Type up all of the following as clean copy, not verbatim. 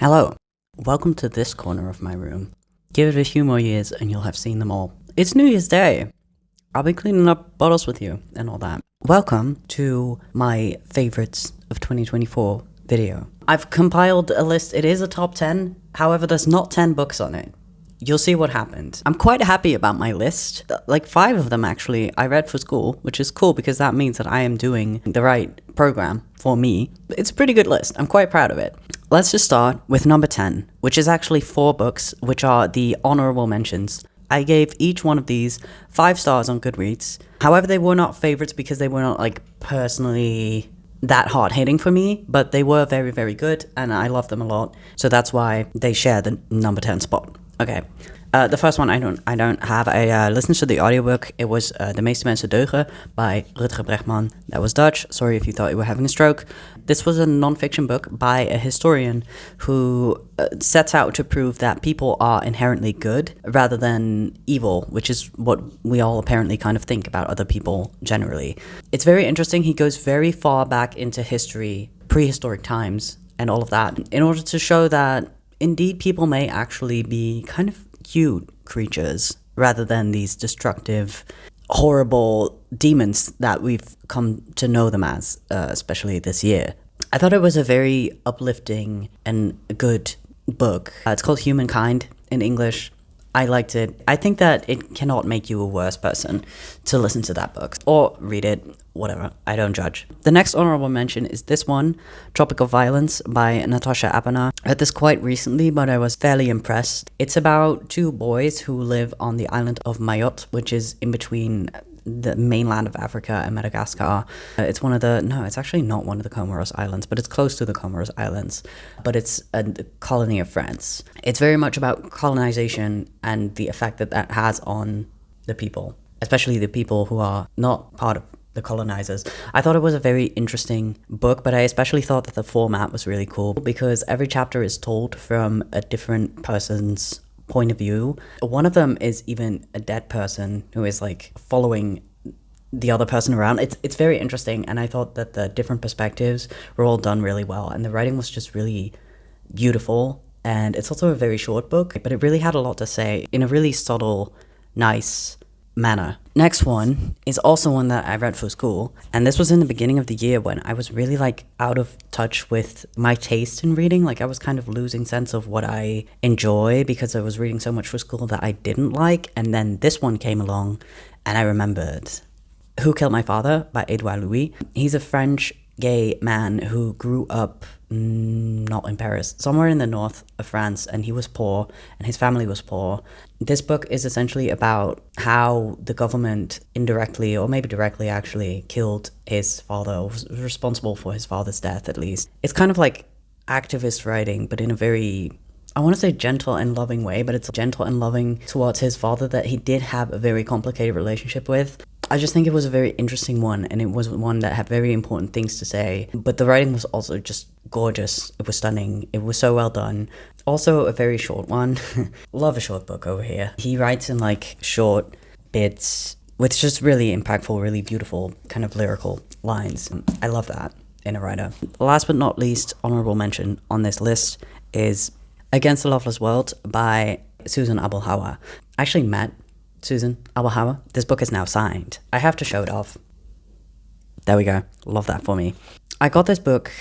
Hello, welcome to this corner of my room. Give it a few more years and you'll have seen them all. It's New Year's Day. I'll be cleaning up bottles with you and all that. Welcome to my favorites of 2024 video. I've compiled a list. It is a top 10. However, there's not 10 books on it. You'll see what happened. I'm quite happy about my list. Like 5 of them actually I read for school, which is cool because that means that I am doing the right program for me. It's a pretty good list. I'm quite proud of it. Let's just start with number 10, which is actually 4 books, which are the honorable mentions. I gave each one of these 5 stars on Goodreads. However, they were not favorites because they were not like personally that hard-hitting for me, but they were very, very good and I love them a lot. So that's why they share the number 10 spot. Okay. The first one I don't have. I listened to the audiobook. It was De meeste mensen deugen by Rutger Bregman. That was Dutch. Sorry if you thought you were having a stroke. This was a non-fiction book by a historian who sets out to prove that people are inherently good rather than evil, which is what we all apparently kind of think about other people generally. It's very interesting. He goes very far back into history, prehistoric times, and all of that, in order to show that indeed people may actually be kind of cute creatures rather than these destructive, horrible demons that we've come to know them as, especially this year. I thought it was a very uplifting and good book. It's called Humankind in English. I liked it. I think that it cannot make you a worse person to listen to that book or read it, whatever. I don't judge. The next honorable mention is this one, Tropical Violence by Natasha Apana. I read this quite recently, but I was fairly impressed. It's about 2 boys who live on the island of Mayotte, which is in between the mainland of Africa and Madagascar. It's actually not one of the Comoros Islands, but it's close to the Comoros Islands, but it's a colony of France. It's very much about colonization and the effect that that has on the people, especially the people who are not part of the colonizers. I thought it was a very interesting book, but I especially thought that the format was really cool because every chapter is told from a different person's point of view. One of them is even a dead person who is like following the other person around. It's very interesting, and I thought that the different perspectives were all done really well, and the writing was just really beautiful. And it's also a very short book, but it really had a lot to say in a really subtle, nice manner. Next one is also one that I read for school, and this was in the beginning of the year when I was really like out of touch with my taste in reading. Like I was kind of losing sense of what I enjoy because I was reading so much for school that I didn't like, and then this one came along and I remembered Who Killed My Father by Edouard Louis. He's a French gay man who grew up not in Paris, somewhere in the north of France, and he was poor and his family was poor. This book is essentially about how the government indirectly, or maybe directly actually, killed his father, or was responsible for his father's death at least. It's kind of like activist writing, but in a very, I want to say gentle and loving way, but it's gentle and loving towards his father that he did have a very complicated relationship with. I just think it was a very interesting one, and it was one that had very important things to say, but the writing was also just gorgeous. It was stunning. It was so well done. Also a very short one. Love a short book over here. He writes in like short bits with just really impactful, really beautiful kind of lyrical lines. I love that in a writer. Last but not least, honorable mention on this list is Against the Loveless World by Susan Abelhauer. I actually met Susan Abelhauer. This book is now signed. I have to show it off. There we go. Love that for me. I got this book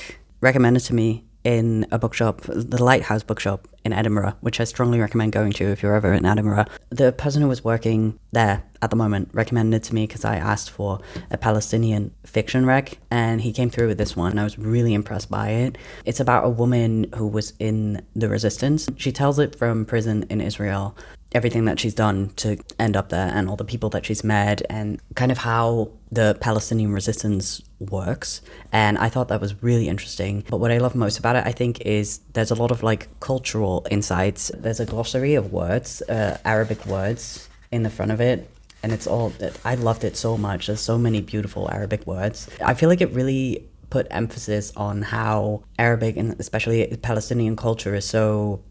recommended to me in a bookshop, the Lighthouse bookshop in Edinburgh, which I strongly recommend going to if you're ever in Edinburgh. The person who was working there at the moment recommended it to me because I asked for a Palestinian fiction rec, and he came through with this one, and I was really impressed by it. It's about a woman who was in the resistance. She tells it from prison in Israel, everything that she's done to end up there and all the people that she's met and kind of how the Palestinian resistance works. And I thought that was really interesting. But what I love most about it, I think, is there's a lot of like cultural insights. There's a glossary of words, Arabic words in the front of it. And it's all, I loved it so much. There's so many beautiful Arabic words. I feel like it really put emphasis on how Arabic and especially Palestinian culture is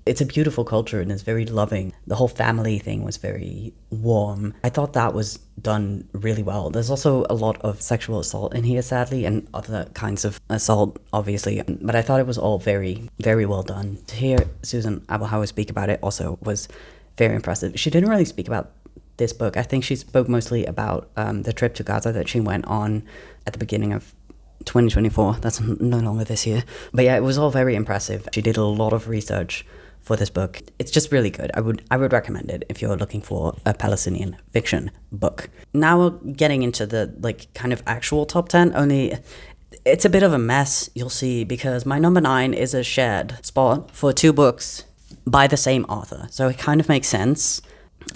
it's a beautiful culture and it's very loving. The whole family thing was very warm. I thought that was done really well. There's also a lot of sexual assault in here, sadly, and other kinds of assault, obviously, but I thought it was all very, very well done. To hear Susan Abuhawa speak about it also was very impressive. She didn't really speak about this book. I think she spoke mostly about the trip to Gaza that she went on at the beginning of 2024. That's no longer this year. But yeah, it was all very impressive. She did a lot of research for this book. It's just really good. I would recommend it if you're looking for a Palestinian fiction book. Now we're getting into the kind of actual top 10, only it's a bit of a mess, you'll see, because my number 9 is a shared spot for 2 books by the same author. So it kind of makes sense.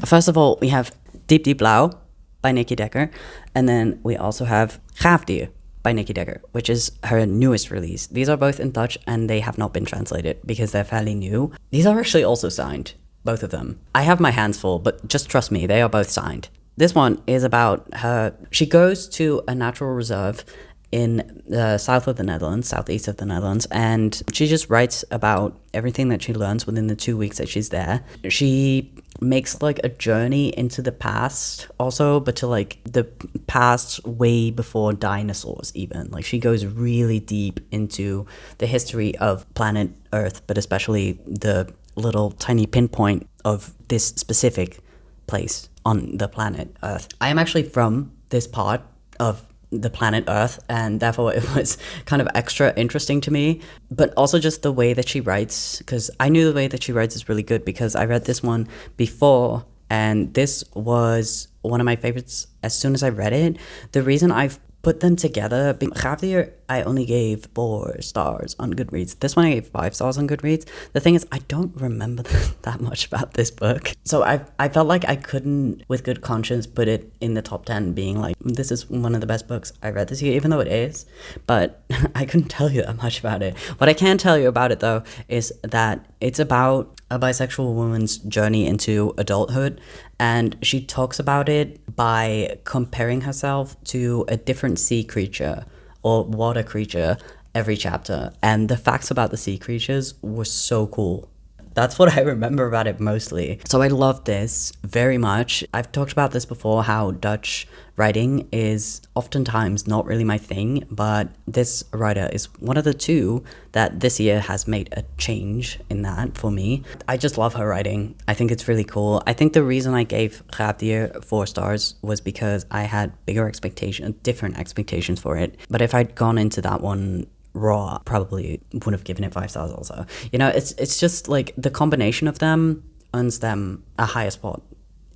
First of all, we have Diep Diep Blauw by Nikki Decker, and then we also have Gaafdier by Nikki Decker, which is her newest release. These are both in Dutch and they have not been translated because they're fairly new. These are actually also signed, both of them. I have my hands full, but just trust me, they are both signed. This one is about her. She goes to a natural reserve in the south of the Netherlands, southeast of the Netherlands, and she just writes about everything that she learns within the 2 weeks that she's there. She makes a journey into the past also, but to the past way before dinosaurs even. She goes really deep into the history of planet Earth, but especially the little tiny pinpoint of this specific place on the planet Earth. I am actually from this part of the planet Earth, and therefore it was kind of extra interesting to me, but also just the way that she writes, because I knew the way that she writes is really good because I read this one before, and this was one of my favorites as soon as I read it. The reason I've put them together, Gaafdier I only gave 4 stars on Goodreads. This one I gave 5 stars on Goodreads. The thing is, I don't remember that much about this book. So I felt like I couldn't, with good conscience, put it in the top 10 being this is one of the best books I read this year, even though it is. But I couldn't tell you that much about it. What I can tell you about it, though, is that it's about a bisexual woman's journey into adulthood, and she talks about it by comparing herself to a different sea creature or water creature every chapter, and the facts about the sea creatures were so cool. That's what I remember about it mostly. So I love this very much. I've talked about this before, how Dutch writing is oftentimes not really my thing, but this writer is one of the 2 that this year has made a change in that for me. I just love her writing. I think it's really cool. I think the reason I gave Gaafdier 4 stars was because I had different expectations for it. But if I'd gone into that one raw, probably would have given it 5 stars also. It's just the combination of them earns them a higher spot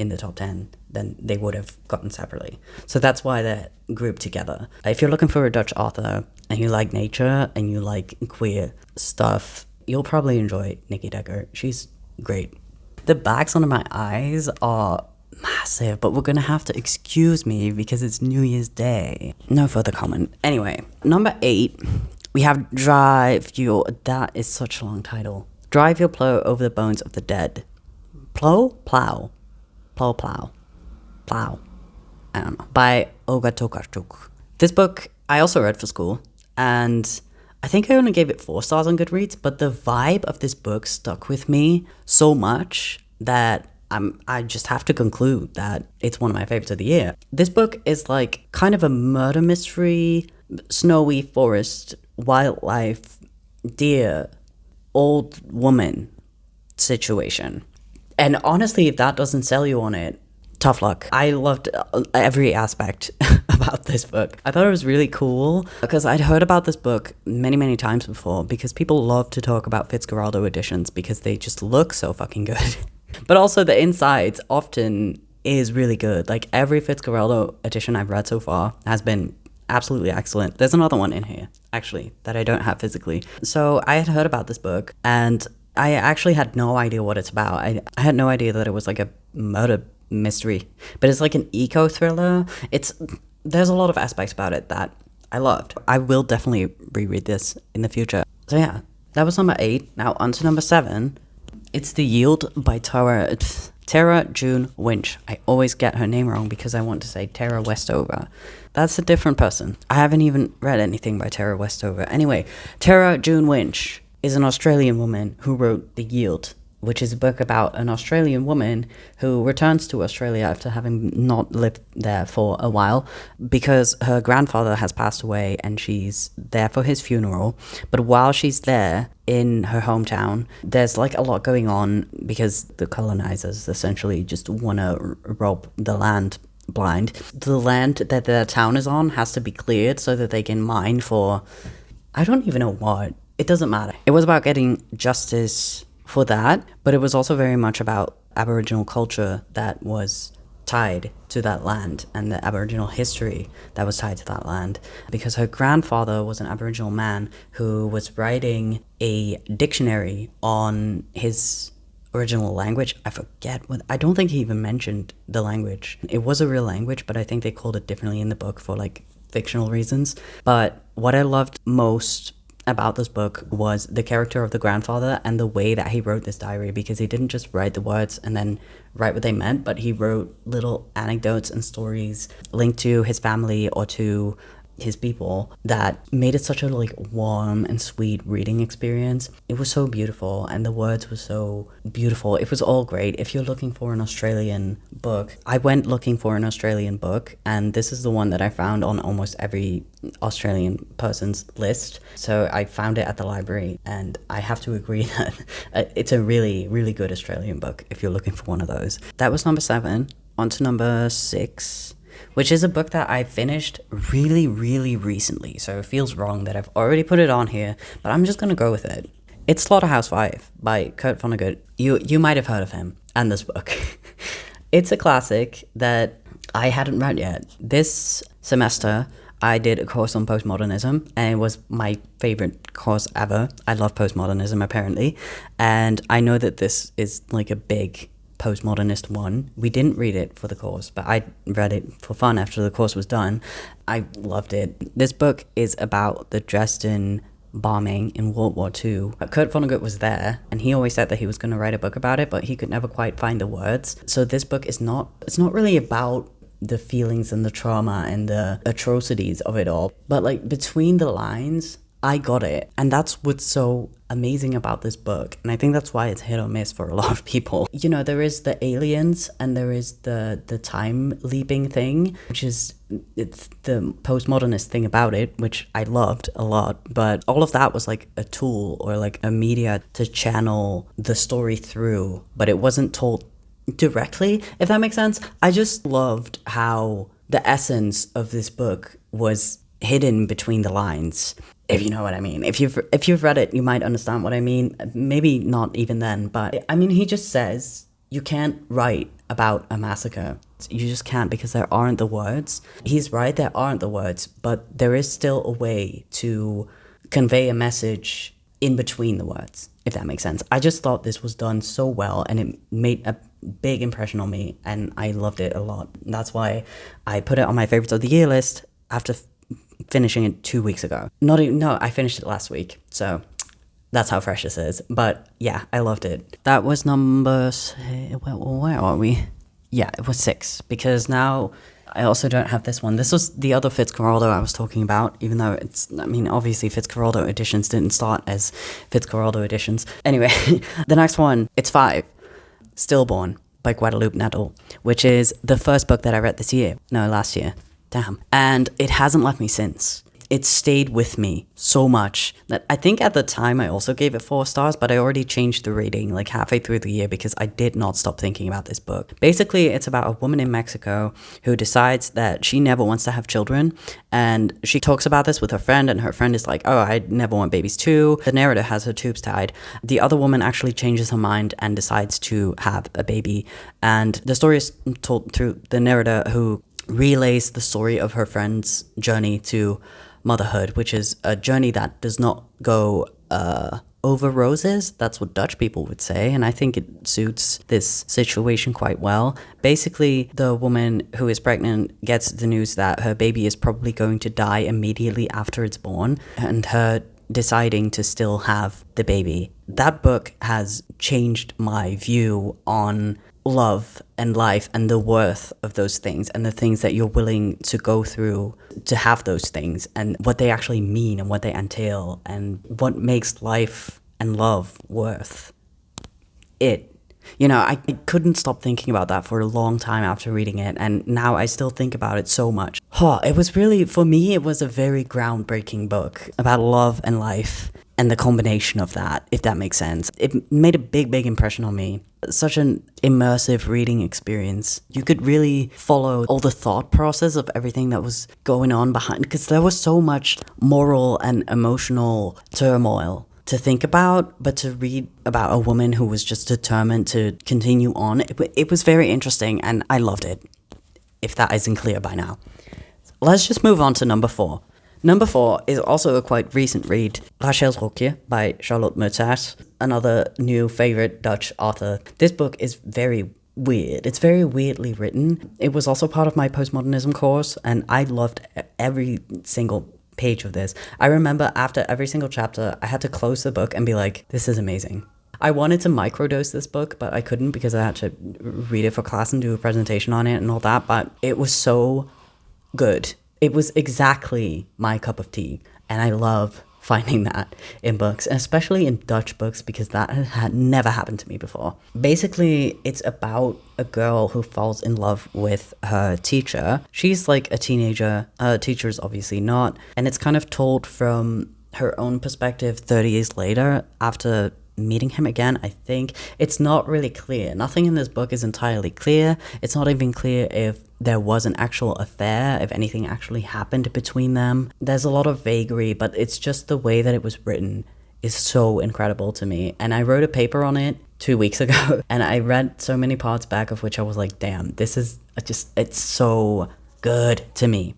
in the top 10 than they would have gotten separately. So that's why they're grouped together. If you're looking for a Dutch author and you like nature and you like queer stuff, you'll probably enjoy Nikki Decker. She's great. The bags under my eyes are massive, but we're gonna have to excuse me because it's New Year's Day. No further comment. Anyway, number 8, we have Drive Your... That is such a long title. Drive Your Plow Over the Bones of the Dead. Plow? Plow. Plow. I don't know. By Olga Tokarczuk. This book I also read for school, and I think I only gave it 4 stars on Goodreads, but the vibe of this book stuck with me so much that I just have to conclude that it's one of my favorites of the year. This book is kind of a murder mystery, snowy forest, wildlife, deer, old woman situation. And honestly, if that doesn't sell you on it, tough luck. I loved every aspect about this book. I thought it was really cool because I'd heard about this book many, many times before because people love to talk about Fitzgeraldo editions because they just look so fucking good. But also the insides often is really good. Every Fitzgeraldo edition I've read so far has been absolutely excellent. There's another one in here, actually, that I don't have physically. So I had heard about this book and I actually had no idea what it's about. I had no idea that it was a murder mystery, but it's an eco thriller. There's a lot of aspects about it that I loved. I will definitely reread this in the future. So yeah, that was number 8. Now on to number 7. It's The Yield by Tara. Tara June Winch. I always get her name wrong because I want to say Tara Westover. That's a different person. I haven't even read anything by Tara Westover. Anyway, Tara June Winch is an Australian woman who wrote The Yield, which is a book about an Australian woman who returns to Australia after having not lived there for a while because her grandfather has passed away and she's there for his funeral. But while she's there in her hometown, there's like a lot going on because the colonizers essentially just want to rob the land blind. The land that their town is on has to be cleared so that they can mine for, I don't even know what. It doesn't matter. It was about getting justice for that, but it was also very much about Aboriginal culture that was tied to that land and the Aboriginal history that was tied to that land, because her grandfather was an Aboriginal man who was writing a dictionary on his original language. I forget what, I don't think he even mentioned the language. It was a real language, but I think they called it differently in the book for like fictional reasons. But what I loved most about this book was the character of the grandfather and the way that he wrote this diary, because he didn't just write the words and then write what they meant, but he wrote little anecdotes and stories linked to his family or to his people that made it such a like warm and sweet reading experience. It was so beautiful and the words were so beautiful. It was all great. If you're looking for an Australian book, I went looking for an Australian book, and this is the one that I found on almost every Australian person's list. So I found it at the library, and I have to agree that it's a really, really good Australian book if you're looking for one of those. That was number 7. On to number 6, which is a book that I finished really, really recently. So it feels wrong that I've already put it on here, but I'm just going to go with it. It's Slaughterhouse-Five by Kurt Vonnegut. You might have heard of him and this book. It's a classic that I hadn't read yet. This semester, I did a course on postmodernism, and it was my favorite course ever. I love postmodernism, apparently. And I know that this is like a big postmodernist one. We didn't read it for the course, but I read it for fun after the course was done. I loved it. This book is about the Dresden bombing in World War II. Kurt Vonnegut was there, and he always said that he was going to write a book about it, but he could never quite find the words. So this book is not really about the feelings and the trauma and the atrocities of it all, but like between the lines, I got it. And that's what's so amazing about this book. And I think that's why it's hit or miss for a lot of people. You know, there is the aliens and there is the time leaping thing, which is, it's the postmodernist thing about it, which I loved a lot. But all of that was like a tool or like a media to channel the story through, but it wasn't told directly, if that makes sense. I just loved how the essence of this book was hidden between the lines, if you know what I mean. If you've read it, you might understand what I mean. Maybe not even then, but I mean, he just says you can't write about a massacre. You just can't, because there aren't the words. He's right, there aren't the words, but there is still a way to convey a message in between the words, if that makes sense. I just thought this was done so well, and it made a big impression on me, and I loved it a lot. That's why I put it on my favorites of the year list after finishing it 2 weeks ago. I finished it last week, so that's how fresh this is. But yeah, I loved it. That was number, where are we? Yeah, it was 6, because now I also don't have this one. This was the other Fitzcarraldo I was talking about, even though obviously Fitzcarraldo editions didn't start as Fitzcarraldo editions. Anyway, the next one, it's 5, Stillborn by Guadalupe Nettle, which is the first book that I read last year. Damn. And it hasn't left me since. It stayed with me so much that I think at the time I also gave it 4 stars, but I already changed the rating like halfway through the year because I did not stop thinking about this book. Basically, it's about a woman in Mexico who decides that she never wants to have children, and she talks about this with her friend, and her friend is like, oh, I never want babies too. The narrator has her tubes tied. The other woman actually changes her mind and decides to have a baby, and the story is told through the narrator, who relays the story of her friend's journey to motherhood, which is a journey that does not go over roses. That's what Dutch people would say, and I think it suits this situation quite well. Basically, the woman who is pregnant gets the news that her baby is probably going to die immediately after it's born, and her deciding to still have the baby. That book has changed my view on love and life and the worth of those things and the things that you're willing to go through to have those things and what they actually mean and what they entail and what makes life and love worth it. You know, I couldn't stop thinking about that for a long time after reading it, and now I still think about it so much. It was really, for me, it was a very groundbreaking book about love and life and the combination of that, if that makes sense. It made a big impression on me. Such an immersive reading experience. You could really follow all the thought process of everything that was going on behind, because there was so much moral and emotional turmoil to think about, but to read about a woman who was just determined to continue on, it was very interesting, and I loved it, if that isn't clear by now. Let's just move on to number 4. Number 4 is also a quite recent read, Rachel's Rokje by Charlotte Murters, another new favorite Dutch author. This book is very weird. It's very weirdly written. It was also part of my postmodernism course, and I loved every single page of this. I remember after every single chapter, I had to close the book and be like, this is amazing. I wanted to microdose this book, but I couldn't because I had to read it for class and do a presentation on it and all that, but it was so good. It was exactly my cup of tea, and I love finding that in books, especially in Dutch books, because that had never happened to me before. Basically, it's about a girl who falls in love with her teacher. She's like a teenager, her teacher's obviously not, and it's kind of told from her own perspective 30 years later after meeting him again, I think. It's not really clear. Nothing in this book is entirely clear. It's not even clear if there was an actual affair, if anything actually happened between them. There's a lot of vagary, but it's just the way that it was written is so incredible to me. And I wrote a paper on it 2 weeks ago, and I read so many parts back of which I was like, damn, this is just, it's so good to me.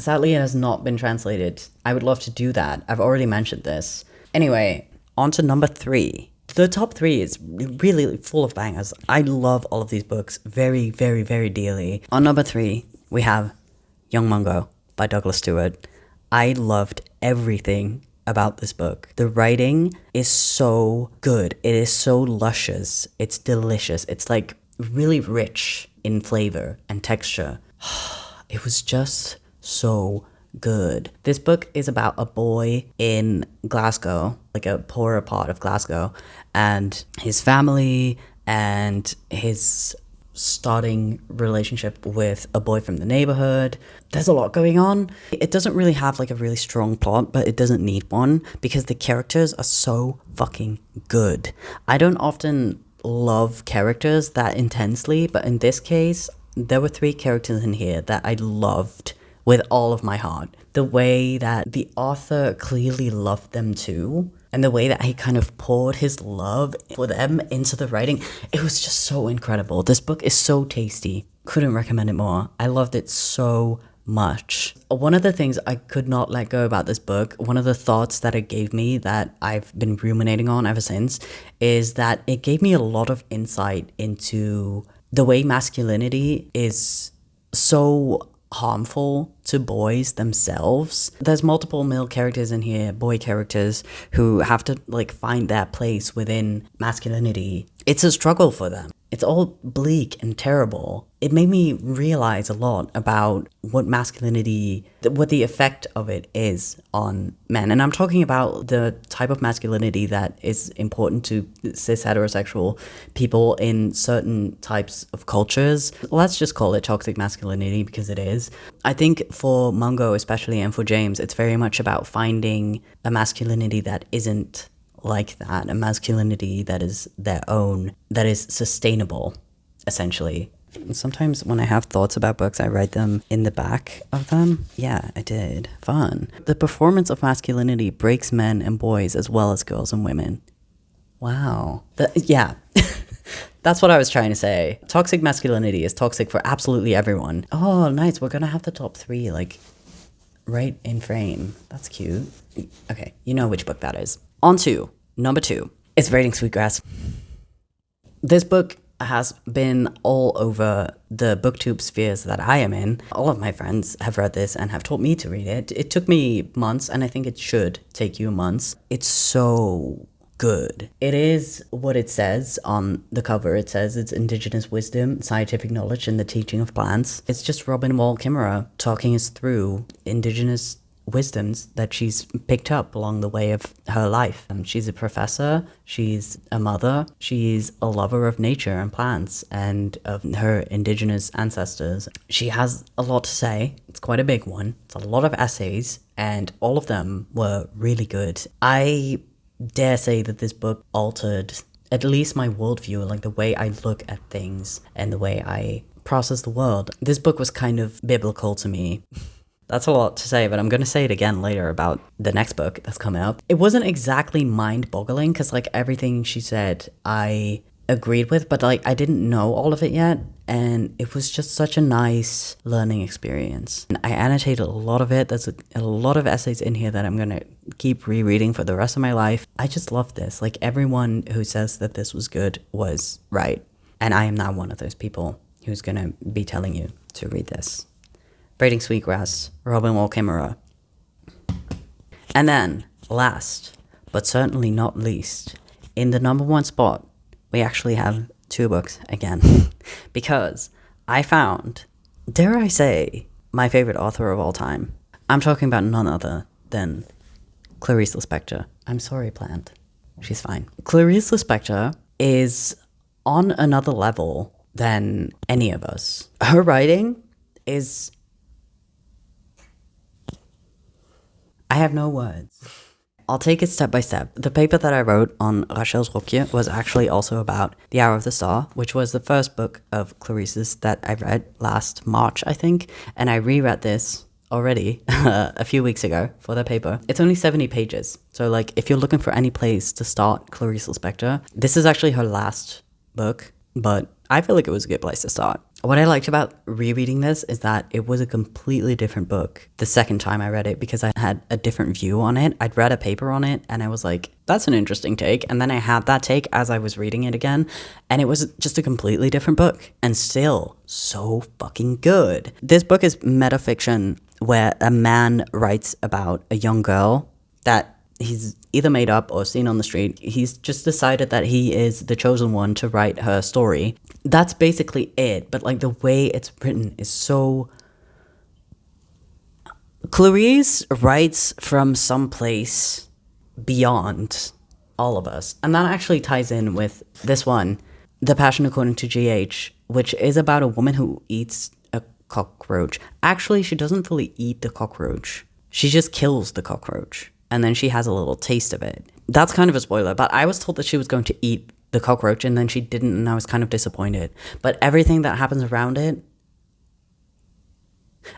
Sadly, it has not been translated. I would love to do that. I've already mentioned this. Anyway, on to number 3. The top 3 is really full of bangers. I love all of these books very dearly. On number 3, we have Young Mungo by Douglas Stewart. I loved everything about this book. The writing is so good. It is so luscious. It's delicious. It's like really rich in flavor and texture. It was just so good. This book is about a boy in Glasgow, like a poorer part of Glasgow, and his family and his starting relationship with a boy from the neighborhood. There's a lot going on. It doesn't really have like a really strong plot, but it doesn't need one because the characters are so fucking good. I don't often love characters that intensely, but in this case, there were 3 characters in here that I loved with all of my heart. The way that the author clearly loved them too, and the way that he kind of poured his love for them into the writing, it was just so incredible. This book is so tasty. Couldn't recommend it more. I loved it so much. One of the things I could not let go about this book, one of the thoughts that it gave me that I've been ruminating on ever since, is that it gave me a lot of insight into the way masculinity is so harmful to boys themselves. There's multiple male characters in here, boy characters, who have to like find their place within masculinity. It's a struggle for them. It's all bleak and terrible. It made me realize a lot about what masculinity, what the effect of it is on men. And I'm talking about the type of masculinity that is important to cis heterosexual people in certain types of cultures. Let's just call it toxic masculinity because it is. I think for Mungo especially, and for James, it's very much about finding a masculinity that isn't like that, a masculinity that is their own, that is sustainable, essentially. Sometimes when I have thoughts about books, I write them in the back of them. Yeah, I did. Fun. The performance of masculinity breaks men and boys as well as girls and women. Wow. Yeah. That's what I was trying to say. Toxic masculinity is toxic for absolutely everyone. Oh, nice. We're gonna have the top 3, like, right in frame. That's cute. Okay, you know which book that is. On to number 2. It's Braiding Sweetgrass. This book has been all over the booktube spheres that I am in. All of my friends have read this and have told me to read it. It took me months, and I think it should take you months. It's so good. It is what it says on the cover. It says it's indigenous wisdom, scientific knowledge, and the teaching of plants. It's just Robin Wall Kimmerer talking us through indigenous wisdoms that she's picked up along the way of her life. She's a professor, she's a mother, she's a lover of nature and plants and of her indigenous ancestors. She has a lot to say. It's quite a big one. It's a lot of essays, and all of them were really good. I dare say that this book altered at least my worldview, like the way I look at things and the way I process the world. This book was kind of biblical to me. That's a lot to say, but I'm going to say it again later about the next book that's coming up. It wasn't exactly mind-boggling because, like, everything she said I agreed with, but, like, I didn't know all of it yet, and it was just such a nice learning experience. And I annotated a lot of it. There's a lot of essays in here that I'm going to keep rereading for the rest of my life. I just love this. Like, everyone who says that this was good was right, and I am now one of those people who's going to be telling you to read this. Braiding Sweetgrass, Robin Wall Kimmerer. And then, last, but certainly not least, in the number one spot, we actually have two books again. Because I found, dare I say, my favorite author of all time. I'm talking about none other than Clarice Lispector. I'm sorry, Plant. She's fine. Clarice Lispector is on another level than any of us. Her writing is... I have no words. I'll take it step by step. The paper that I wrote on Rachel's Rokje was actually also about The Hour of the Star, which was the first book of Clarice's that I read last March, I think. And I reread this already a few weeks ago for the paper. It's only 70 pages. So, like, if you're looking for any place to start Clarice Lispector, this is actually her last book, but I feel like it was a good place to start. What I liked about rereading this is that it was a completely different book the second time I read it because I had a different view on it. I'd read a paper on it and I was like, that's an interesting take. And then I had that take as I was reading it again, and it was just a completely different book and still so fucking good. This book is metafiction where a man writes about a young girl that he's either made up or seen on the street. He's just decided that he is the chosen one to write her story. That's basically it, but like the way it's written is so... Clarice writes from someplace beyond all of us. And that actually ties in with this one, The Passion According to GH, which is about a woman who eats a cockroach. Actually, she doesn't fully eat the cockroach. She just kills the cockroach. And then she has a little taste of it. That's kind of a spoiler, but I was told that she was going to eat the cockroach and then she didn't, and I was kind of disappointed. But everything that happens around it...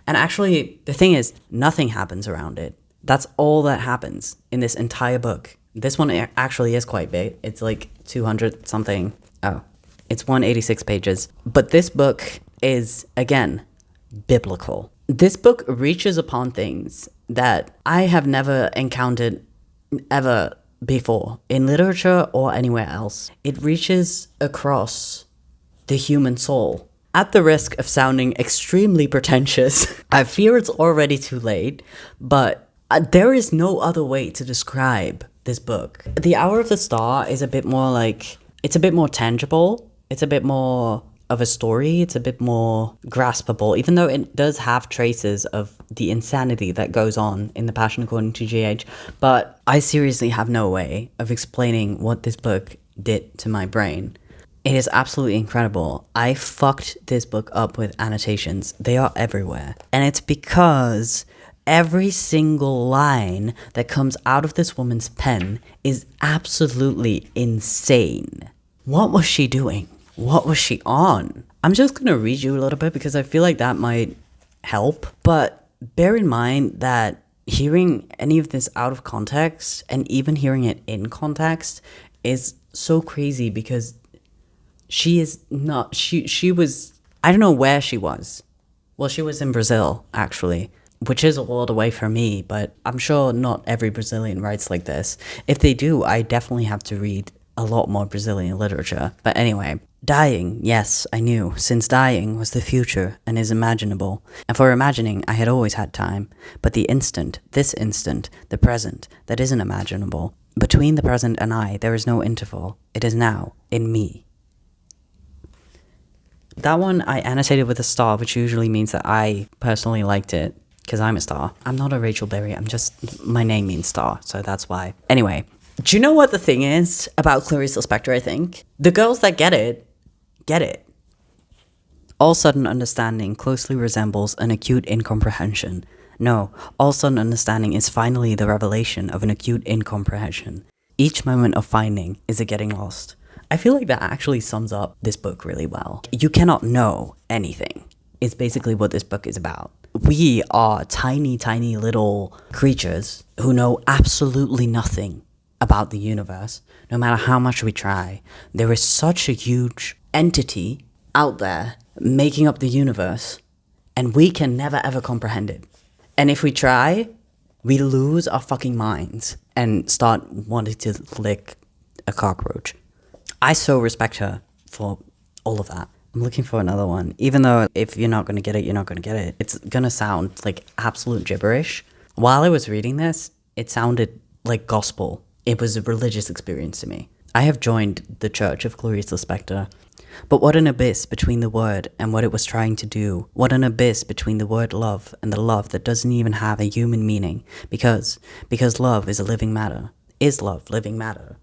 And actually, the thing is, nothing happens around it. That's all that happens in this entire book. This one actually is quite big. It's like 200 something. Oh, it's 186 pages. But this book is, again, biblical. This book reaches upon things that I have never encountered ever before in literature or anywhere else. It reaches across the human soul. At the risk of sounding extremely pretentious, I fear it's already too late, but there is no other way to describe this book. The Hour of the Star is a bit more like, it's a bit more tangible. It's a bit more of a story. It's a bit more graspable, even though it does have traces of the insanity that goes on in The Passion According to GH. But I seriously have no way of explaining what this book did to my brain. It is absolutely incredible. I fucked this book up with annotations. They are everywhere. And it's because every single line that comes out of this woman's pen is absolutely insane. What was she doing? What was she on? I'm just going to read you a little bit because I feel like that might help. But bear in mind that hearing any of this out of context and even hearing it in context is so crazy because she is not... She was... I don't know where she was. Well, she was in Brazil, actually, which is a world away from me, but I'm sure not every Brazilian writes like this. If they do, I definitely have to read a lot more Brazilian literature. But anyway, dying, yes, I knew, since dying was the future and is imaginable. And for imagining, I had always had time. But the instant, this instant, the present, that isn't imaginable, Between the present and I, there is no interval. It is now, in me. That one I annotated with a star, which usually means that I personally liked it, because I'm a star. I'm not a Rachel Berry, my name means star, so that's why. Anyway, do you know what the thing is about Clarice Lispector, I think? The girls that get it, get it. All sudden understanding closely resembles an acute incomprehension. No, all sudden understanding is finally the revelation of an acute incomprehension. Each moment of finding is a getting lost. I feel like that actually sums up this book really well. You cannot know anything. It's basically what this book is about. We are tiny, tiny little creatures who know absolutely nothing about the universe, no matter how much we try. There is such a huge entity out there making up the universe, and we can never ever comprehend it. And if we try, we lose our fucking minds and start wanting to lick a cockroach. I so respect her for all of that. I'm looking for another one. Even though if you're not going to get it, you're not going to get it. It's going to sound like absolute gibberish. While I was reading this, it sounded like gospel. It was a religious experience to me. I have joined the Church of Clarice Lispector. But what an abyss between the word and what it was trying to do. What an abyss between the word love and the love that doesn't even have a human meaning. Because love is a living matter. Is love living matter?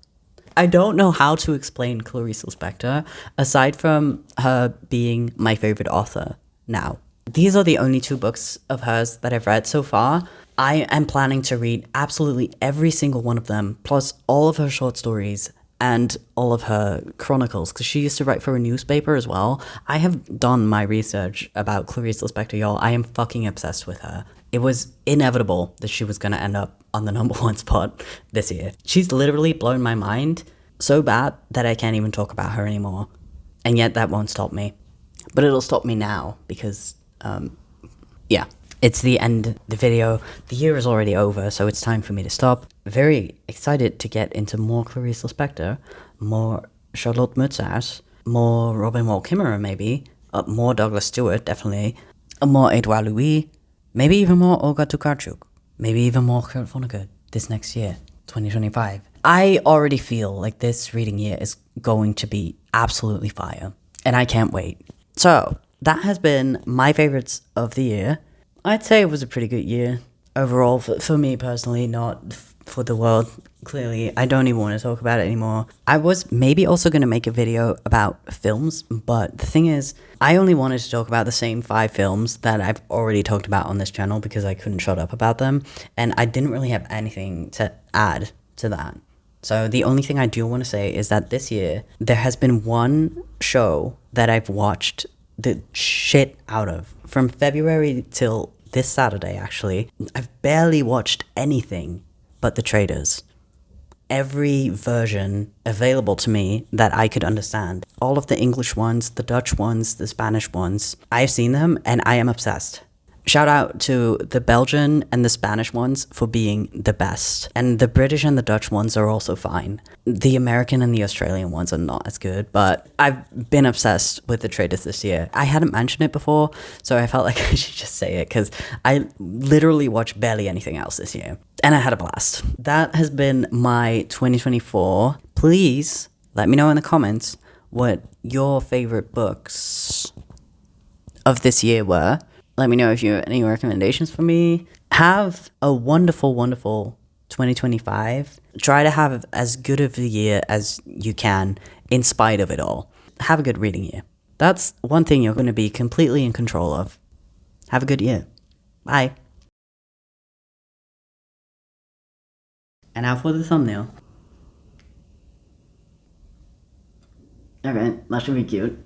I don't know how to explain Clarice Lispector, aside from her being my favorite author now. These are the only 2 books of hers that I've read so far. I am planning to read absolutely every single one of them, plus all of her short stories and all of her chronicles, because she used to write for a newspaper as well. I have done my research about Clarice Lispector, y'all. I am fucking obsessed with her. It was inevitable that she was going to end up on the #1 spot this year. She's literally blown my mind so bad that I can't even talk about her anymore. And yet that won't stop me. But it'll stop me now because, yeah. It's the end of the video. The year is already over, so it's time for me to stop. Very excited to get into more Clarice Lispector, more Charlotte Mozart, more Robin Wall Kimmerer maybe, more Douglas Stewart, definitely, more Edouard Louis, maybe even more Olga Tokarczuk, maybe even more Kurt Vonnegut this next year, 2025. I already feel like this reading year is going to be absolutely fire, and I can't wait. So, that has been my favorites of the year. I'd say it was a pretty good year overall for me personally, not for the world. Clearly, I don't even want to talk about it anymore. I was maybe also going to make a video about films, but the thing is, I only wanted to talk about the same 5 films that I've already talked about on this channel because I couldn't shut up about them, and I didn't really have anything to add to that. So the only thing I do want to say is that this year, there has been one show that I've watched the shit out of. From February till this Saturday, actually, I've barely watched anything but The Traitors. Every version available to me that I could understand. All of the English ones, the Dutch ones, the Spanish ones. I've seen them and I am obsessed. Shout out to the Belgian and the Spanish ones for being the best. And the British and the Dutch ones are also fine. The American and the Australian ones are not as good, but I've been obsessed with The Traitors this year. I hadn't mentioned it before, so I felt like I should just say it, because I literally watched barely anything else this year. And I had a blast. That has been my 2024. Please let me know in the comments what your favorite books of this year were. Let me know if you have any recommendations for me. Have a wonderful, wonderful 2025. Try to have as good of a year as you can in spite of it all. Have a good reading year. That's one thing you're going to be completely in control of. Have a good year. Bye. And now for the thumbnail. Okay, that should be cute.